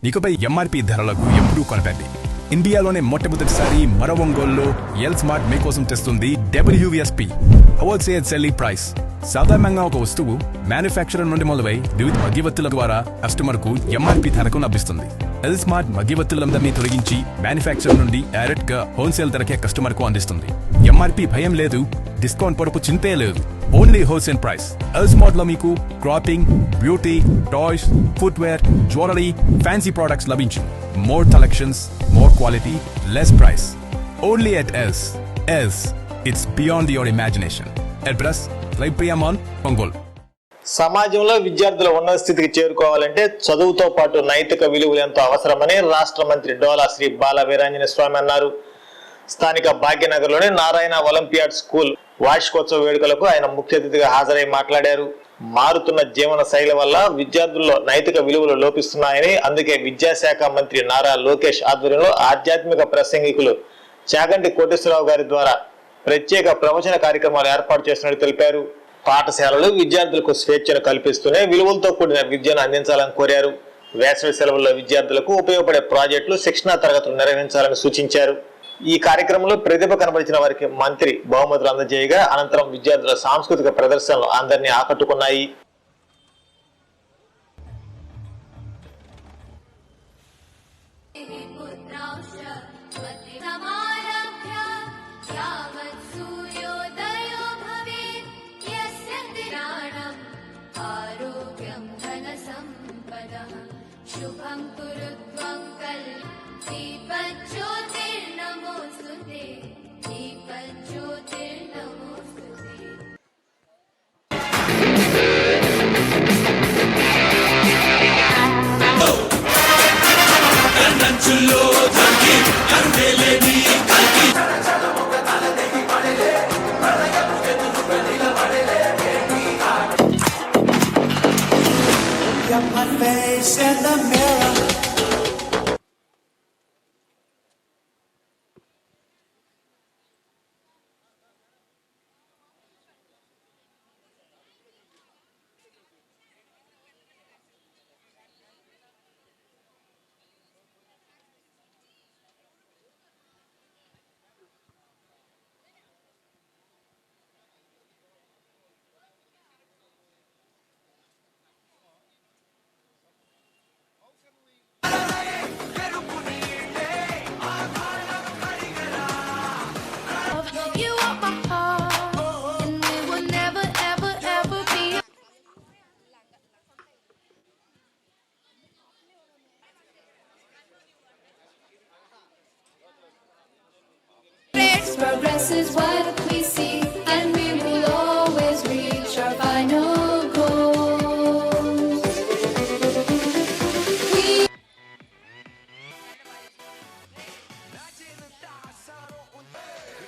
ఇకపై ఎంఆర్పి ధరలకు ఎప్పుడూ కొనకండి. ఇండియాలోనే మొట్టమొదటిసారి మరో ఒంగోలులో ఎల్ స్మార్ట్ మీకోసం తెస్తుంది WSP హోల్సేల్ సెల్లింగ్ ప్రైస్. సాధారణంగా ఒక వస్తువు మ్యానుఫ్యాక్చరర్ నుండి మొదలై వివిధ మధ్యవర్తుల ద్వారా కస్టమర్ కు ఎంఆర్పి ధరకు లభిస్తుంది. ఎల్ స్మార్ట్ మధ్యవర్తులందరినీ తొలగించి మ్యానుఫ్యాక్చరర్ నుండి డైరెక్ట్ గా హోల్సేల్ ధరకే కస్టమర్ కు అందిస్తుంది. ఎంఆర్పి భయం లేదు, డిస్కౌంట్ పొరపు చింతే లేదు. Only wholesale price. L smart లో మీకు clothing, beauty, toys, footwear, jewellery, fancy products లభించు. More collections, more quality, less price. Only at L's. L's, it's beyond your imagination. Address లైప్రియామాన్, ఒంగోలు. సమాజంలో విద్యార్థుల ఉన్నత స్థితికి చేరుకోవాలంటే చదువుతో పాటు నైతిక విలువలు ఎంతో అవసరమని రాష్ట్ర మంత్రి డోలా శ్రీ బాల వీరాంజనేయ స్వామి అన్నారు. స్థానిక భాగ్యనగర్లోని నారాయణ ఒలింపియాడ్ స్కూల్ వార్షికోత్సవ వేడుకలకు ఆయన ముఖ్య అతిథిగా హాజరై మాట్లాడారు. మారుతున్న జీవన శైలి వల్ల విద్యార్థుల్లో నైతిక విలువలు లోపిస్తున్నాయని, అందుకే విద్యాశాఖ మంత్రి నారా లోకేష్ ఆధ్వర్యంలో ఆధ్యాత్మిక ప్రసంగికులు చాగంటి కోటేశ్వరరావు గారి ద్వారా ప్రత్యేక ప్రవచన కార్యక్రమాలు ఏర్పాటు చేస్తున్నట్టు తెలిపారు. పాఠశాలలు విద్యార్థులకు స్వేచ్ఛను కల్పిస్తూనే విలువలతో కూడిన విద్యను అందించాలని కోరారు. వేసవి సెలవుల్లో విద్యార్థులకు ఉపయోగపడే ప్రాజెక్టులు, శిక్షణా తరగతులు నిర్వహించాలని సూచించారు. ఈ కార్యక్రమంలో ప్రతిభ కనబరిచిన వారికి మంత్రి బహుమతులు అందజేయగా అనంతరం విద్యార్థుల సాంస్కృతిక ప్రదర్శనలు అందరినీ ఆకట్టుకున్నాయి. My face in the mirror. Progress is what we see, and we will always reach our final goals.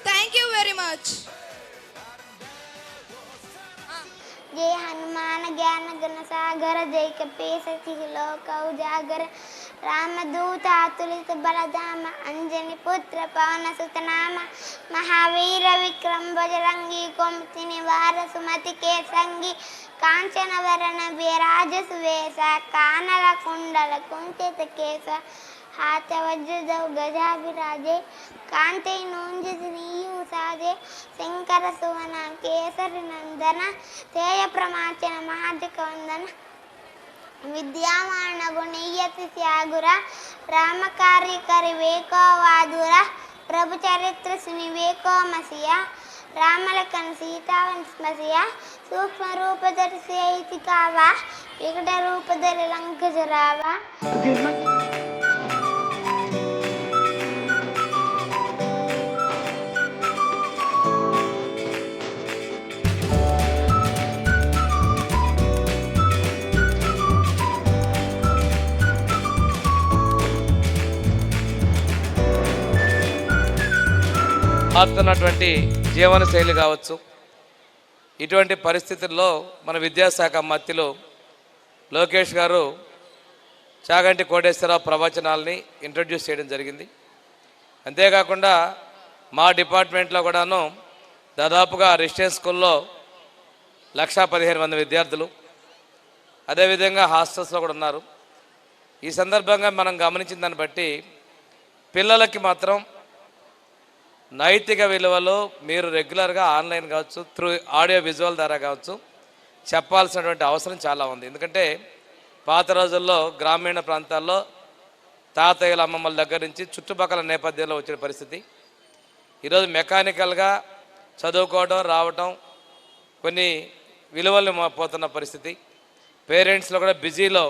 Thank you very much. जय हनुमान ज्ञान गण सागर, जय कपीसति लोक उजागर, रामदूत अतुलित बलधाम, अंजनी पुत्र पवन सुत नाम, महावीर विक्रम बजरंगी, कुमति निवार सुमति के संगी, कांचन वरण विराज सुवेश, कानल कुंडल कुंचित केश, हाथ वज्र गजा विराजे, कांति नूंज श्रीयु साजे, शंकर सुवन केसरी नंदन, तेय प्रमाचन महाजक वंदन, विद्यावान गुणीयति त्यागुर, राम कार्य करि वेको वादुर, प्रभु चरित्र सुनि वेको मसिया, राम लखन सीतावन स्मसिया, सूक्ष्म रूप धरि इति कावा, विकट रूप धरि लंक जरावा. మారుతున్నటువంటి జీవన శైలి కావచ్చు, ఇటువంటి పరిస్థితుల్లో మన విద్యాశాఖ మంత్రులు లోకేష్ గారు చాగంటి కోటేశ్వరరావు ప్రవచనాలని ఇంట్రడ్యూస్ చేయడం జరిగింది. అంతేకాకుండా మా డిపార్ట్మెంట్లో కూడాను దాదాపుగా రెసిడెన్స్ స్కూల్లో 1,15,000 మంది విద్యార్థులు, అదేవిధంగా హాస్టల్స్లో కూడా ఉన్నారు. ఈ సందర్భంగా మనం గమనించిన దాన్ని బట్టి పిల్లలకి మాత్రం నైతిక విలువలు మీరు రెగ్యులర్గా ఆన్లైన్ కావచ్చు, త్రూ ఆడియో విజువల్ ద్వారా కావచ్చు చెప్పాల్సినటువంటి అవసరం చాలా ఉంది. ఎందుకంటే పాత రోజుల్లో గ్రామీణ ప్రాంతాల్లో తాతయ్యల అమ్మమ్మల దగ్గర నుంచి చుట్టుపక్కల నేపథ్యంలో వచ్చిన పరిస్థితి ఈరోజు మెకానికల్గా చదువుకోవడం రావటం కొన్ని విలువలు పోతున్న పరిస్థితి. పేరెంట్స్లో కూడా బిజీలో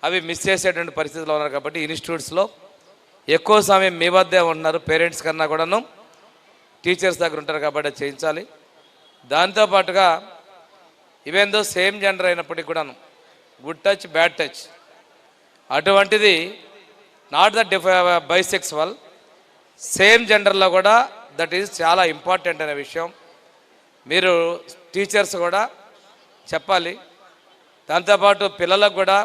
అవి మిస్ చేసేటువంటి పరిస్థితిలో ఉన్నారు. కాబట్టి ఇన్స్టిట్యూట్స్లో ఎక్కువ సమయం మీ వద్దే ఉంటున్నారు. పేరెంట్స్ కన్నా కూడాను టీచర్స్ దగ్గర ఉంటారు కాబట్టి అది చేయించాలి. దాంతోపాటుగా ఇవేందో సేమ్ జెండర్ అయినప్పటికీ కూడాను గుడ్ టచ్ బ్యాడ్ టచ్ అటువంటిది నాట్ ద బైసెక్సువల్ సేమ్ జెండర్లో కూడా దట్ ఈజ్ చాలా ఇంపార్టెంట్ అనే విషయం మీరు టీచర్స్ కూడా చెప్పాలి. దాంతోపాటు పిల్లలకు కూడా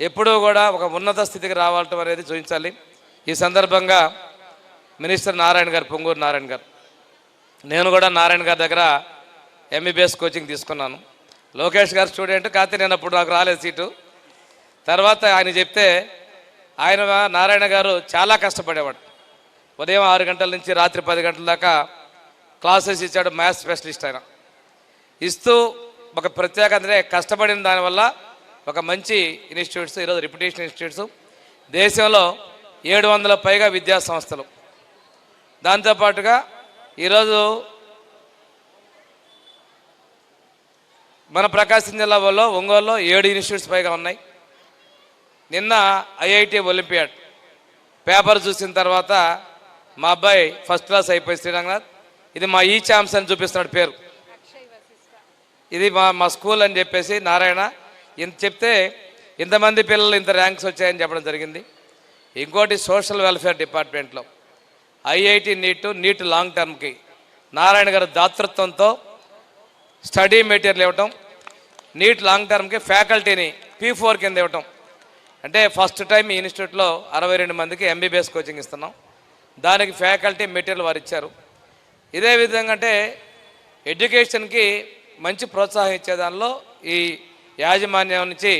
ఎప్పుడూ కూడా ఒక ఉన్నత స్థితికి రావటం అనేది చూపించాలి. ఈ సందర్భంగా మినిస్టర్ నారాయణ గారు, పొంగూరు నారాయణ గారు, నేను కూడా నారాయణ గారి దగ్గర ఎంబీబీఎస్ కోచింగ్ తీసుకున్నాను. లోకేష్ గారు స్టూడెంట్ కాకపోతే నేను అప్పుడు నాకు రాలేదు సీటు. తర్వాత ఆయన చెప్తే ఆయన నారాయణ గారు చాలా కష్టపడేవాడు. ఉదయం 6 గంటల నుంచి రాత్రి 10 గంటల దాకా క్లాసెస్ ఇచ్చాడు. మ్యాథ్స్ స్పెషలిస్ట్ ఆయన ఇస్తూ ఒక ప్రత్యేకతనే కష్టపడిన దానివల్ల ఒక మంచి ఇన్స్టిట్యూట్స్ ఈరోజు రిప్యుటేషన్ ఇన్స్టిట్యూట్స్ దేశంలో 700 పైగా విద్యా సంస్థలు. దాంతోపాటుగా ఈరోజు మన ప్రకాశం జిల్లాలో ఒంగోలులో 7 ఇన్స్టిట్యూట్స్ పైగా ఉన్నాయి. నిన్న ఐఐటి ఒలింపియాడ్ పేపర్ చూసిన తర్వాత మా అబ్బాయి ఫస్ట్ క్లాస్ అయిపోయి శ్రీరంగనాథ్, ఇది మా ఈ ఛాంప్స్ అని చూపిస్తున్నాడు పేరు, ఇది మా స్కూల్ అని చెప్పేసి నారాయణ ఇంత చెప్తే ఇంతమంది పిల్లలు ఇంత ర్యాంక్స్ వచ్చాయని చెప్పడం జరిగింది. ఇంకోటి సోషల్ వెల్ఫేర్ డిపార్ట్మెంట్లో ఐఐటి నీట్ లాంగ్ టర్మ్కి నారాయణ గారి దాతృత్వంతో స్టడీ మెటీరియల్ ఇవ్వటం, నీట్ లాంగ్ టర్మ్కి ఫ్యాకల్టీని P4 కింద ఇవ్వటం. అంటే ఫస్ట్ టైం ఈ ఇన్స్టిట్యూట్లో 62 మందికి ఎంబీబీఎస్ కోచింగ్ ఇస్తున్నాం. దానికి ఫ్యాకల్టీ మెటీరియల్ వారు ఇచ్చారు. ఇదే విధంగా అంటే ఎడ్యుకేషన్కి మంచి ప్రోత్సాహం ఇచ్చే దానిలో ఈ యాజమాన్యం నుంచి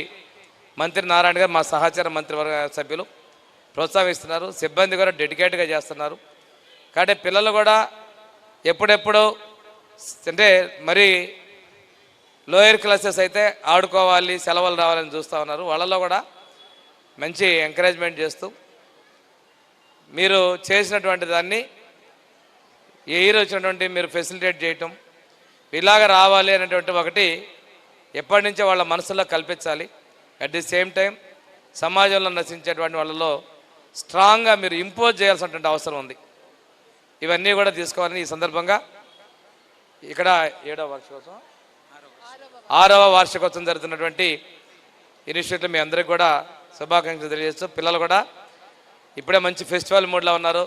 మంత్రి నారాయణ గారు, మా సహచార మంత్రివర్గ సభ్యులు ప్రోత్సహిస్తున్నారు. సిబ్బంది కూడా డెడికేట్గా చేస్తున్నారు. కాబట్టి పిల్లలు కూడా ఎప్పుడెప్పుడు అంటే మరి లోయర్ క్లాసెస్ అయితే ఆడుకోవాలి, సెలవులు రావాలని చూస్తూ ఉన్నారు. వాళ్ళలో కూడా మంచి ఎంకరేజ్మెంట్ చేస్తూ మీరు చేసినటువంటి దాన్ని ఏ ఇయర్ వచ్చినటువంటి మీరు ఫెసిలిటేట్ చేయటం, ఇలాగ రావాలి అనేటువంటి ఒకటి ఎప్పటి నుంచో వాళ్ళ మనసులో కల్పించాలి. అట్ ది సేమ్ టైం సమాజంలో నశించేటువంటి వాళ్ళలో స్ట్రాంగ్గా మీరు ఇంపోజ్ చేయాల్సినటువంటి అవసరం ఉంది. ఇవన్నీ కూడా తీసుకోవాలని ఈ సందర్భంగా ఇక్కడ 6వ వార్షికోత్సవం జరుగుతున్నటువంటి ఇనిషియేటివ్ మీ అందరికీ కూడా శుభాకాంక్షలు తెలియజేస్తూ, పిల్లలు కూడా ఇప్పుడే మంచి ఫెస్టివల్ మూడ్లో ఉన్నారు.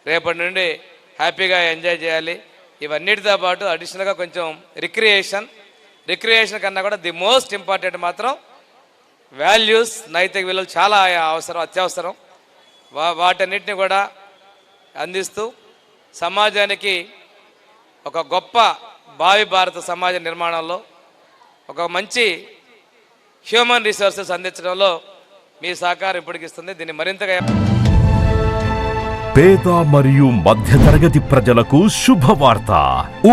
రేపటి నుండి హ్యాపీగా ఎంజాయ్ చేయాలి. ఇవన్నిటితో పాటు అడిషనల్గా కొంచెం రిక్రియేషన్ కన్నా కూడా ది మోస్ట్ ఇంపార్టెంట్ మాత్రం వాల్యూస్, నైతిక విలువలు చాలా అవసరం, అత్యవసరం. వాటన్నిటిని కూడా అందిస్తూ సమాజానికి ఒక గొప్ప భావి భారత సమాజ నిర్మాణంలో ఒక మంచి హ్యూమన్ రిసోర్సెస్ అందించడంలో మీ సహకారం ఇప్పటికి ఇస్తుంది. దీన్ని మరింతగా పేద మరియు మధ్యతరగతి ప్రజలకు శుభవార్త.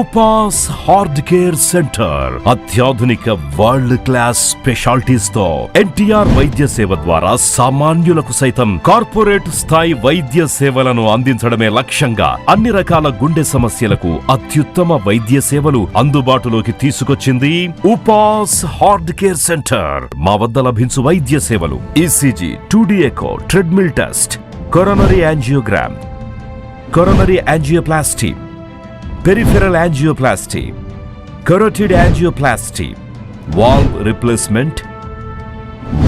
ఉపాస్ హార్ట్ కేర్ సెంటర్ అత్యాధునిక వరల్డ్ క్లాస్ స్పెషాలిటీస్ తో ఎన్టీఆర్ వైద్య సేవ ద్వారా సామాన్యులకు సైతం కార్పొరేట్ స్థాయి వైద్య సేవలను అందించడమే లక్ష్యంగా అన్ని రకాల గుండె సమస్యలకు అత్యుత్తమ వైద్య సేవలు అందుబాటులోకి తీసుకొచ్చింది ఉపాస్ హార్ట్ కేర్ సెంటర్. మా వద్ద లభించు వైద్య సేవలు ECG, 2D echo, treadmill test, coronary angiogram, coronary angioplasty, peripheral angioplasty, carotid angioplasty, valve replacement,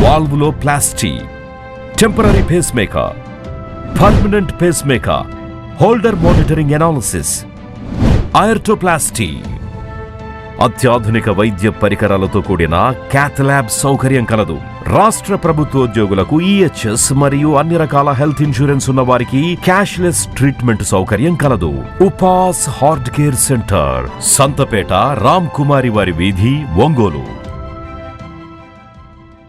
valvuloplasty, temporary pacemaker, permanent pacemaker, holder monitoring analysis, aortoplasty. అత్యాధునిక వైద్య పరికరాలతో కూడిన క్యాథ్ ల్యాబ్ సౌకర్యం కలదు. రాష్ట్ర ప్రభుత్వోద్యోగులకు ఈహెచ్ఎస్ మరియు అన్ని రకాల హెల్త్ ఇన్సూరెన్స్ ఉన్న వారికి క్యాష్లెస్ ట్రీట్మెంట్ సౌకర్యం కలదు. ఉపాస్ heart care centre, Santhapeta, Ram Kumari వారి వీధి, ఒంగోలు.